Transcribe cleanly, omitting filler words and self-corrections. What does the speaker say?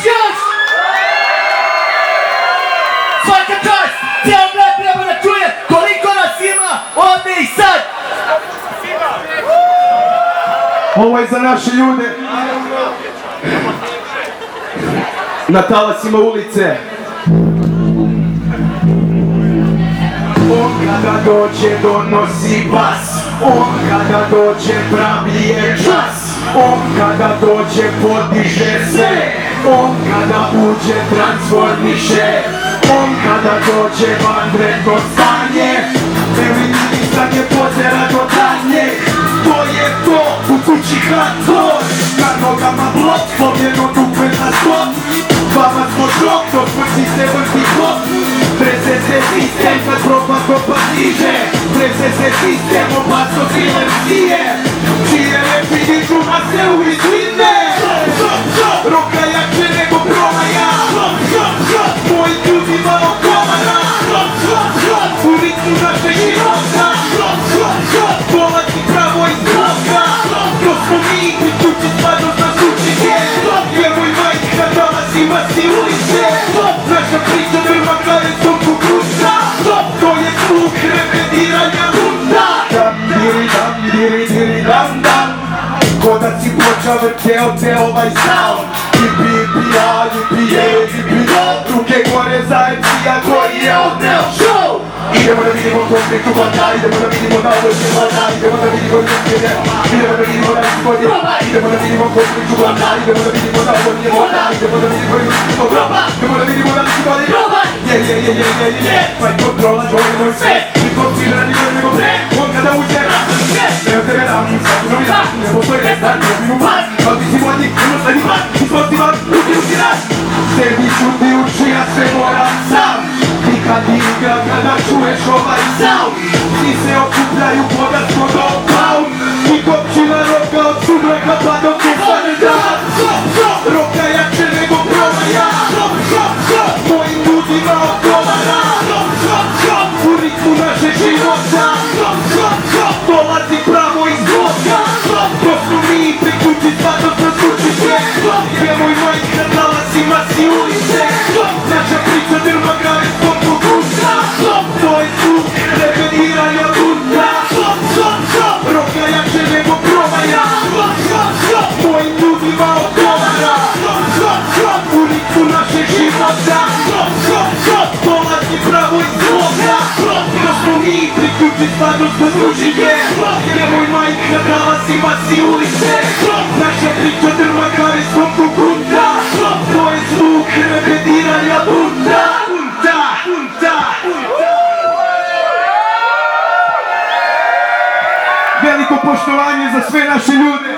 još! Svaka čast! Cijel grad treba da čuje koliko nas ima ovdje i sad! Ovo je za naše ljude na talasima ulice. On kada dođe donosi bas, on kada dođe pravi je čas, on kada dođe podiže se, on kada uđe transformiše, on kada dođe vanredno stanje, eliminisanje pozera do danjeg. To je to, u kući hardcore, na nogama blok, pobjedno dupe na stop. Vama smo šok, to smrti se vrti hop. Trese se sistem, kad proba kopa niže. Trese se sistem, opasno silencije. Čije lepi dižu, a se uizvine. Roka jače nego promaja. Moji ljudi malo komara. U ritmu naše života. Dolazi pravo iz bloka. To smo mi, i kući spadno nas učite. Vjeruj majke, kad dolazi vas i ulice. Naša priča drva kare s tom kukuća. To je zvuk repetiranja bunda. Dam, diri, dam. Ko da si ploča vrteo te ovaj sound. Yippie, ruke gore za MC-a koji je odneo show. Idemo da vidimo konfliktu vada, idemo da vidimo da ovo je vada, idemo da vidimo ljudske, idemo da vidimo da se bolje, idemo da vidimo konfliktu vada, idemo da vidimo da ovo je vada, idemo da vidimo ljudske groba, idemo da vidimo da se bolje. Je, pa je kontrola, govorimo i sve, i konfilira ni gore nego pre, on kada uđe rastan sve. Neo tebe dam, svaku novi dan, ne postoji restan, ne bih mu pas, kao ti si vodnik, jednostavni pas, izvod ti vas, uti raz. Tebi čuti uči, ja se moram sam. I kad igram, kada čuješ ovaj sound, svi se okupljaju podatko do pound. I kopčina roka od sumraka pa do kufane dan. Roka jače nego promaja. Mojim ljudima odgovara. U ritmu naše života. Dolazi pravo iz bloka. To smo mi, pri kući spadno nas učite. Vjeruj majka, talasima si ulice. Naša priča drva grave s tom kukuća. To je zvuk repetiranja bunda. Roka jače nego promaja. Mojim ljudima odgovara. U ritmu naše života. Dolazi pravo iz bloka. To smo mi, pri kući spadno nas učite. Vjeruj majka, talasima si ulice. Naša priča drva grave s tom kukuća. To je zvuk repetiranja bunda. Veliko poštovanje za sve naše ljude.